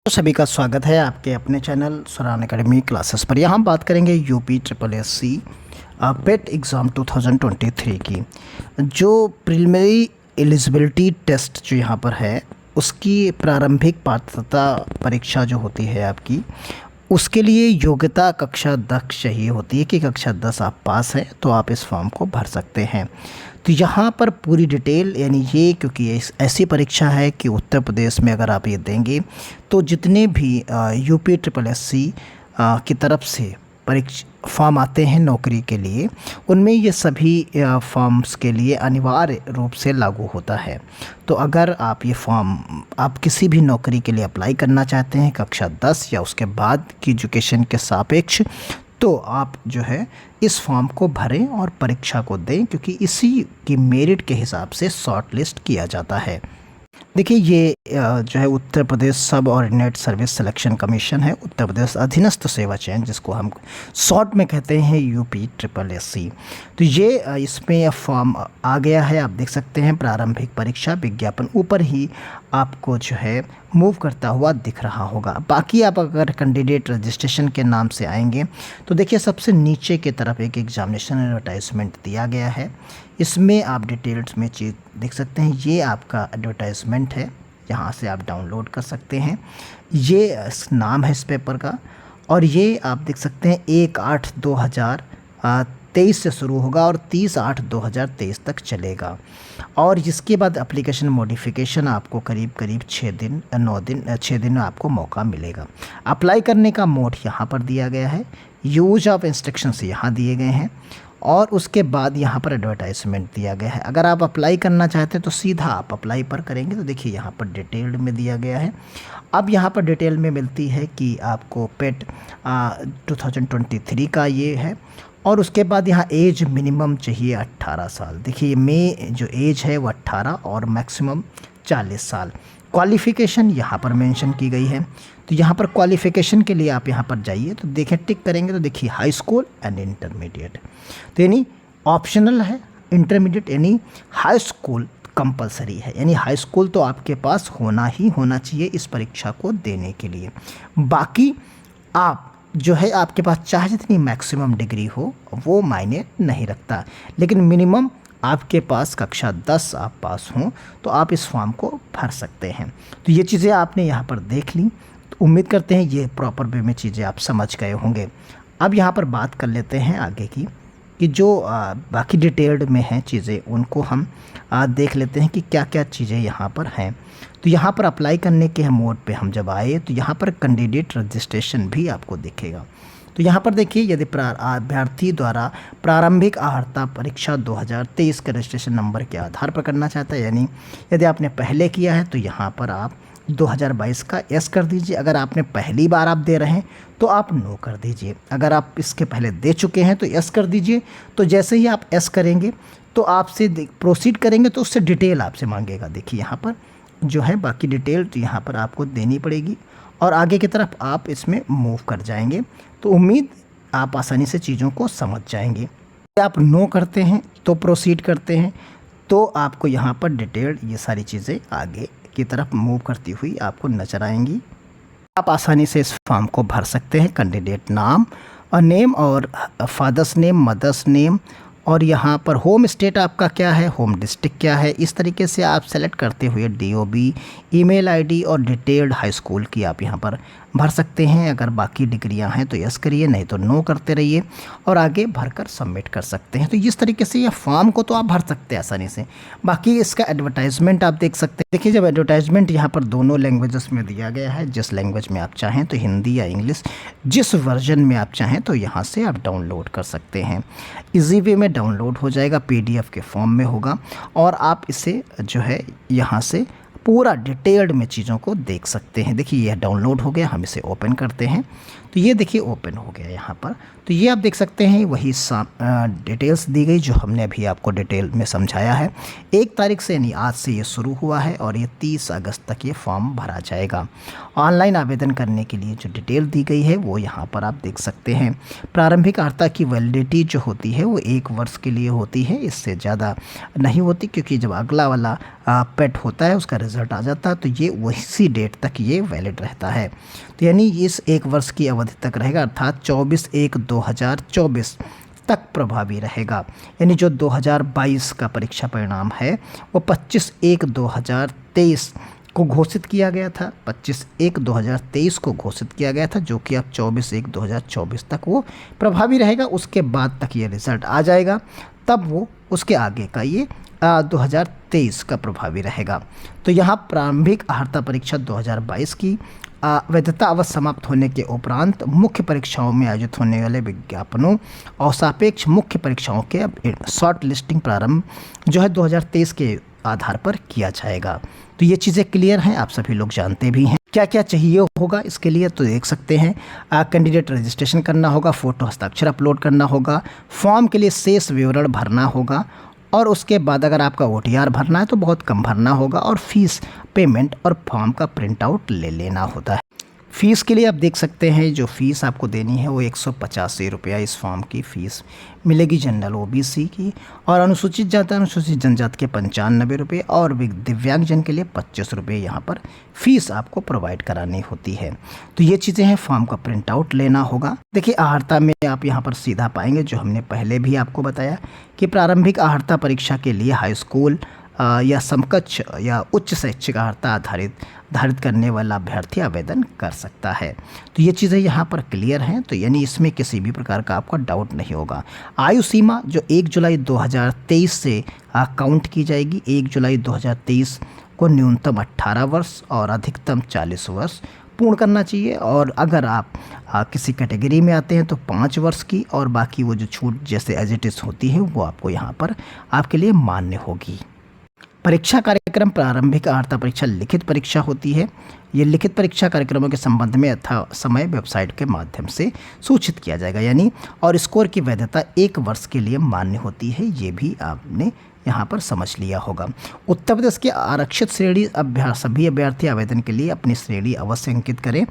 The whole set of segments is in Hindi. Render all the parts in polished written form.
तो सभी का स्वागत है आपके अपने चैनल सुरान एकेडमी क्लासेस पर। यहाँ हम बात करेंगे यूपी ट्रिपल एस सी पेट एग्ज़ाम 2023 की जो प्रिलिमिनरी एलिजिबिलिटी टेस्ट जो यहाँ पर है उसकी प्रारंभिक पात्रता परीक्षा जो होती है आपकी, उसके लिए योग्यता कक्षा 10 चाहिए होती है कि कक्षा 10 आप पास हैं तो आप इस फॉर्म को भर सकते हैं। तो यहाँ पर पूरी डिटेल यानी ये, क्योंकि ये ऐसी परीक्षा है कि उत्तर प्रदेश में अगर आप ये देंगे तो जितने भी यूपी ट्रिपल एस सी की तरफ से परीक्षा फॉर्म आते हैं नौकरी के लिए, उनमें ये सभी फॉर्म्स के लिए अनिवार्य रूप से लागू होता है। तो अगर आप ये फॉर्म आप किसी भी नौकरी के लिए अप्लाई करना चाहते हैं कक्षा 10 या उसके बाद की एजुकेशन के सापेक्ष, तो आप जो है इस फॉर्म को भरें और परीक्षा को दें, क्योंकि इसी की मेरिट के हिसाब से शॉर्ट लिस्ट किया जाता है। देखिए ये जो है उत्तर प्रदेश सब ऑर्डिनेट सर्विस सिलेक्शन कमीशन है, उत्तर प्रदेश अधीनस्थ सेवा चयन, जिसको हम शॉर्ट में कहते हैं यूपी ट्रिपल एस सी। तो ये इसमें फॉर्म आ गया है, आप देख सकते हैं प्रारंभिक परीक्षा विज्ञापन ऊपर ही आपको जो है मूव करता हुआ दिख रहा होगा। बाकी आप अगर कैंडिडेट रजिस्ट्रेशन के नाम से आएंगे तो देखिए सबसे नीचे की तरफ एक एग्जामिनेशन एडवर्टाइजमेंट दिया गया है, इसमें आप डिटेल्स में चीज़ देख सकते हैं। ये आपका एडवर्टाइजमेंट है, यहाँ से आप डाउनलोड कर सकते हैं। ये नाम है इस पेपर का, और ये आप देख सकते हैं 1/8/2023 से शुरू होगा और 30/8/2023 तक चलेगा। और इसके बाद एप्लीकेशन मॉडिफिकेशन आपको करीब 6 दिन में आपको मौका मिलेगा। अप्लाई करने का मोड यहाँ पर दिया गया है, यूज ऑफ इंस्ट्रक्शंस यहाँ दिए गए हैं, और उसके बाद यहाँ पर एडवर्टाइजमेंट दिया गया है। अगर आप अप्लाई करना चाहते हैं तो सीधा आप अप्लाई पर करेंगे तो देखिए यहाँ पर डिटेल्ड में दिया गया है। अब यहाँ पर डिटेल में मिलती है कि आपको पेट 2023 का ये है, और उसके बाद यहाँ एज मिनिमम चाहिए 18 साल। देखिए में जो एज है वो 18 और मैक्सिमम 40 साल। क्वालिफ़िकेशन यहाँ पर मेंशन की गई है, तो यहाँ पर क्वालिफ़िकेशन के लिए आप यहाँ पर जाइए तो देखें टिक करेंगे तो देखिए हाई स्कूल एंड इंटरमीडिएट, तो यानी ऑप्शनल है, इंटरमीडिएट यानी हाई स्कूल कंपलसरी है, यानी हाई स्कूल तो आपके पास होना ही होना चाहिए इस परीक्षा को देने के लिए। बाकी आप जो है आपके पास चाहे जितनी मैक्सिमम डिग्री हो वो मायने नहीं रखता, लेकिन मिनिमम आपके पास कक्षा 10 आप पास हों तो आप इस फॉर्म को भर सकते हैं। तो ये चीज़ें आपने यहाँ पर देख ली, तो उम्मीद करते हैं ये प्रॉपर वे में चीज़ें आप समझ गए होंगे। अब यहाँ पर बात कर लेते हैं आगे की कि जो बाकी डिटेल्ड में हैं चीज़ें, उनको हम देख लेते हैं कि क्या क्या चीज़ें यहाँ पर हैं। तो यहाँ पर अप्लाई करने के मोड पे हम जब आए तो यहाँ पर कैंडिडेट रजिस्ट्रेशन भी आपको दिखेगा। तो यहाँ पर देखिए यदि अभ्यर्थी द्वारा प्रारंभिक अर्हता परीक्षा 2023 के रजिस्ट्रेशन नंबर के आधार पर करना चाहता है, यानी यदि आपने पहले किया है तो यहाँ पर आप 2022 का एस कर दीजिए। अगर आपने पहली बार आप दे रहे हैं तो आप नो कर दीजिए। अगर आप इसके पहले दे चुके हैं तो एस कर दीजिए। तो जैसे ही आप एस करेंगे तो आपसे प्रोसीड करेंगे तो उससे डिटेल आपसे मांगेगा। देखिए यहाँ पर जो है बाकी डिटेल तो यहाँ पर आपको देनी पड़ेगी और आगे की तरफ आप इसमें मूव कर जाएंगे। तो उम्मीद आप आसानी से चीज़ों को समझ जाएंगे। आप नो करते हैं तो प्रोसीड करते हैं तो आपको यहाँ पर डिटेल्ड ये सारी चीज़ें आगे की तरफ मूव करती हुई आपको नज़र आएंगी। आप आसानी से इस फॉर्म को भर सकते हैं। कैंडिडेट नाम और नेम और फादर्स नेम, मदर्स नेम, और यहाँ पर होम स्टेट आपका क्या है, होम डिस्ट्रिक्ट क्या है, इस तरीके से आप सेलेक्ट करते हुए डीओबी, ईमेल आईडी और डिटेल्ड हाई स्कूल की आप यहाँ पर भर सकते हैं। अगर बाकी डिग्रियां हैं तो यस करिए, नहीं तो नो करते रहिए और आगे भरकर सबमिट कर सकते हैं। तो इस तरीके से ये फॉर्म को तो आप भर सकते हैं आसानी से। बाकी इसका एडवर्टाइजमेंट आप देख सकते हैं। देखिए जब एडवर्टाइजमेंट यहाँ पर दोनों लैंग्वेजेस में दिया गया है, जिस लैंग्वेज में आप चाहें तो हिंदी या इंग्लिश, जिस वर्जन में आप चाहें तो यहाँ से आप डाउनलोड कर सकते हैं। ईजी वे में डाउनलोड हो जाएगा, PDF के फॉर्म में होगा और आप इसे जो है यहाँ से पूरा डिटेल्ड में चीज़ों को देख सकते हैं। देखिए यह डाउनलोड हो गया, हम इसे ओपन करते हैं तो ये देखिए ओपन हो गया यहाँ पर। तो ये आप देख सकते हैं वही डिटेल्स दी गई जो हमने अभी आपको डिटेल में समझाया है। 1 तारीख से यानी आज से ये शुरू हुआ है और ये 30 अगस्त तक ये फॉर्म भरा जाएगा। ऑनलाइन आवेदन करने के लिए जो डिटेल दी गई है वो यहाँ पर आप देख सकते हैं। प्रारंभिक अर्हता की वैलिडिटी जो होती है वो 1 वर्ष के लिए होती है, इससे ज़्यादा नहीं होती, क्योंकि जब अगला वाला पेट होता है उसका रिज़ल्ट आ जाता है तो ये उसी डेट तक ये वैलिड रहता है। तो यानी इस 1 वर्ष की अवधि तक रहेगा, अर्थात 24/1/2024 तक प्रभावी रहेगा। यानी जो 2022 का परीक्षा परिणाम है वो 25/1/2023 को घोषित किया गया था, 25/1/2023 को घोषित किया गया था, जो कि अब 24/1/2024 तक वो प्रभावी रहेगा। उसके बाद तक ये रिज़ल्ट आ जाएगा, तब वो उसके आगे का ये 2023 का प्रभावी रहेगा। तो यहाँ प्रारंभिक अर्हता परीक्षा 2022 की वैधता अवधि समाप्त होने के उपरांत मुख्य परीक्षाओं में आयोजित होने वाले विज्ञापनों और सापेक्ष मुख्य परीक्षाओं के शॉर्ट लिस्टिंग प्रारंभ जो है 2023 के आधार पर किया जाएगा। तो ये चीज़ें क्लियर हैं, आप सभी लोग जानते भी हैं। क्या क्या चाहिए होगा इसके लिए तो देख सकते हैं। कैंडिडेट रजिस्ट्रेशन करना होगा, फ़ोटो हस्ताक्षर अपलोड करना होगा, फॉर्म के लिए शेष विवरण भरना होगा, और उसके बाद अगर आपका OTR भरना है तो बहुत कम भरना होगा, और फीस पेमेंट और फॉर्म का प्रिंट आउट ले लेना होता है। फ़ीस के लिए आप देख सकते हैं जो फ़ीस आपको देनी है वो 185 रुपया इस फॉर्म की फ़ीस मिलेगी जनरल OBC की, और अनुसूचित जाति अनुसूचित जनजाति के 95 रुपये, और दिव्यांगजन के लिए 25 रुपये यहाँ पर फ़ीस आपको प्रोवाइड करानी होती है। तो ये चीज़ें हैं, फॉर्म का प्रिंट आउट लेना होगा। देखिए अर्हता में आप यहाँ पर सीधा पाएंगे जो हमने पहले भी आपको बताया कि प्रारंभिक अर्हता परीक्षा के लिए हाई स्कूल या समकक्ष या उच्च शैक्षिक अर्हता धारित करने वाला अभ्यर्थी आवेदन कर सकता है। तो ये चीज़ें यहाँ पर क्लियर हैं, तो यानी इसमें किसी भी प्रकार का आपका डाउट नहीं होगा। आयु सीमा जो 1 जुलाई 2023 से काउंट की जाएगी, 1 जुलाई 2023 को न्यूनतम 18 वर्ष और अधिकतम 40 वर्ष पूर्ण करना चाहिए, और अगर आप किसी कैटेगरी में आते हैं तो 5 वर्ष की, और बाकी वो जो छूट जैसे एज इट इज़ होती है वो आपको यहाँ पर आपके लिए मान्य होगी। परीक्षा कार्यक्रम प्रारंभिक अर्हता परीक्षा लिखित परीक्षा होती है। ये लिखित परीक्षा कार्यक्रमों के संबंध में यथा समय वेबसाइट के माध्यम से सूचित किया जाएगा, यानी और स्कोर की वैधता 1 वर्ष के लिए मान्य होती है, ये भी आपने यहाँ पर समझ लिया होगा। उत्तर प्रदेश के आरक्षित श्रेणी सभी अभ्यर्थी आवेदन के लिए अपनी श्रेणी अवश्य अंकित करें,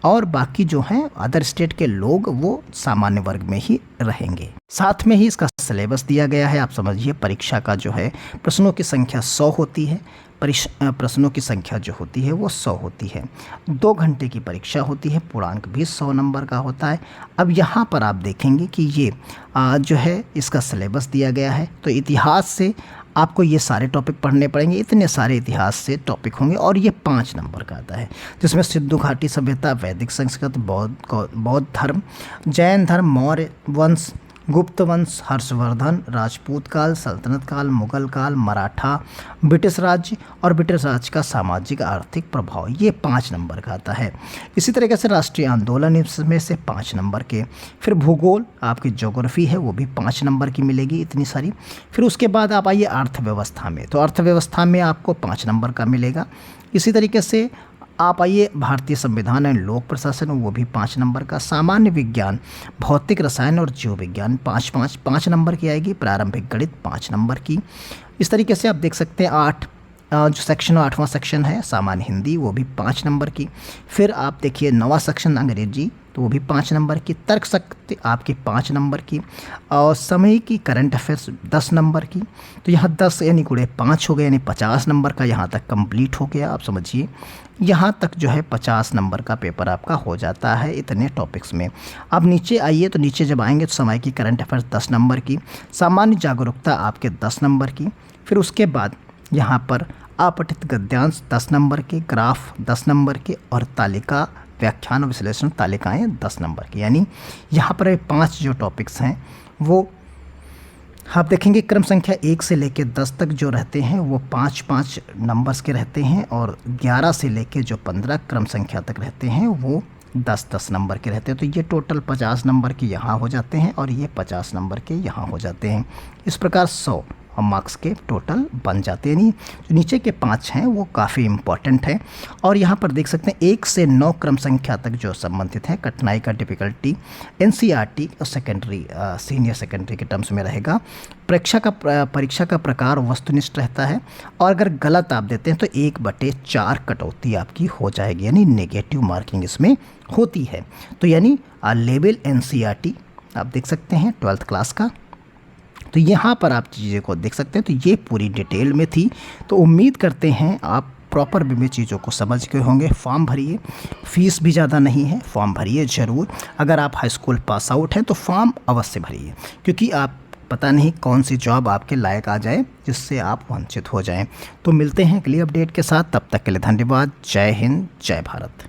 और बाकी जो हैं अदर स्टेट के लोग वो सामान्य वर्ग में ही रहेंगे। साथ में ही इसका सिलेबस दिया गया है। आप समझिए परीक्षा का जो है प्रश्नों की संख्या 100 होती है, प्रश्नों की संख्या जो होती है वो 100 होती है। 2 घंटे की परीक्षा होती है, पूर्णांक भी 100 नंबर का होता है। अब यहाँ पर आप देखेंगे कि ये जो है इसका सिलेबस दिया गया है, तो इतिहास से आपको ये सारे टॉपिक पढ़ने पड़ेंगे। इतने सारे इतिहास से टॉपिक होंगे, और ये 5 नंबर का आता है, जिसमें सिंधु घाटी सभ्यता, वैदिक संस्कृत, बौद्ध धर्म, जैन धर्म, मौर्य वंश, गुप्त वंश, हर्षवर्धन, राजपूत काल, सल्तनत काल, मुगल काल, मराठा, ब्रिटिश राज्य और ब्रिटिश राज्य का सामाजिक आर्थिक प्रभाव, ये 5 नंबर का आता है। इसी तरीके से राष्ट्रीय आंदोलन इसमें से 5 नंबर के। फिर भूगोल आपकी ज्योग्राफी है वो भी 5 नंबर की मिलेगी, इतनी सारी। फिर उसके बाद आप आइए अर्थव्यवस्था में, तो अर्थव्यवस्था में आपको 5 नंबर का मिलेगा। इसी तरीके से आप आइए भारतीय संविधान एवं लोक प्रशासन, वो भी 5 नंबर का। सामान्य विज्ञान, भौतिक रसायन और जीव विज्ञान 5 नंबर की आएगी। प्रारंभिक गणित 5 नंबर की। इस तरीके से आप देख सकते हैं 8 जो सेक्शन 8वां सेक्शन है सामान्य हिंदी, वो भी 5 नंबर की। फिर आप देखिए 9वां सेक्शन अंग्रेजी, तो वो भी 5 नंबर की। तर्क शक्ति आपकी 5 नंबर की, और समय की करंट अफेयर्स 10 नंबर की। तो यहाँ 10 यानी गुणे 5 हो गए, यानी 50 नंबर का यहाँ तक कंप्लीट हो गया। आप समझिए यहाँ तक जो है 50 नंबर का पेपर आपका हो जाता है इतने टॉपिक्स में। अब नीचे आइए, तो नीचे जब आएंगे तो समय की करंट अफेयर्स 10 नंबर की, सामान्य जागरूकता आपके 10 नंबर की। फिर उसके बाद यहाँ पर अपठित गद्यांश 10 नंबर के, ग्राफ 10 नंबर के, और तालिका व्याख्यान और विश्लेषण तालिकाएँ 10 नंबर की। यानी यहाँ पर 5 जो टॉपिक्स हैं वो आप देखेंगे क्रम संख्या 1 से लेकर 10 तक जो रहते हैं वो 5-5 नंबर्स के रहते हैं, और 11 से लेकर जो 15 क्रम संख्या तक रहते हैं वो 10-10 नंबर के रहते हैं। तो ये टोटल 50 नंबर के यहाँ हो जाते हैं, और ये 50 नंबर के यहाँ हो जाते हैं। इस प्रकार 100 मार्क्स के टोटल बन जाते हैं। नहीं, जो नीचे के 5 हैं वो काफ़ी इम्पॉर्टेंट है। और यहाँ पर देख सकते हैं 1 से 9 क्रम संख्या तक जो संबंधित है, कठिनाई का डिफ़िकल्टी NCERT और सेकेंडरी सीनियर सेकेंडरी के टर्म्स में रहेगा। परीक्षा का प्रकार वस्तुनिष्ठ रहता है, और अगर गलत आप देते हैं तो 1/4 कटौती आपकी हो जाएगी, यानी नेगेटिव मार्किंग इसमें होती है। तो यानी लेवल NCERT आप देख सकते हैं 12th क्लास का। तो यहाँ पर आप चीज़ें को देख सकते हैं। तो ये पूरी डिटेल में थी, तो उम्मीद करते हैं आप प्रॉपर वे में चीज़ों को समझ के होंगे। फॉर्म भरिए, फ़ीस भी ज़्यादा नहीं है, फॉर्म भरिए ज़रूर। अगर आप हाई स्कूल पास आउट हैं तो फॉर्म अवश्य भरिए, क्योंकि आप पता नहीं कौन सी जॉब आपके लायक आ जाए जिससे आप वंचित हो जाएं। तो मिलते हैं अगली अपडेट के साथ, तब तक के लिए धन्यवाद। जय हिंद, जय भारत।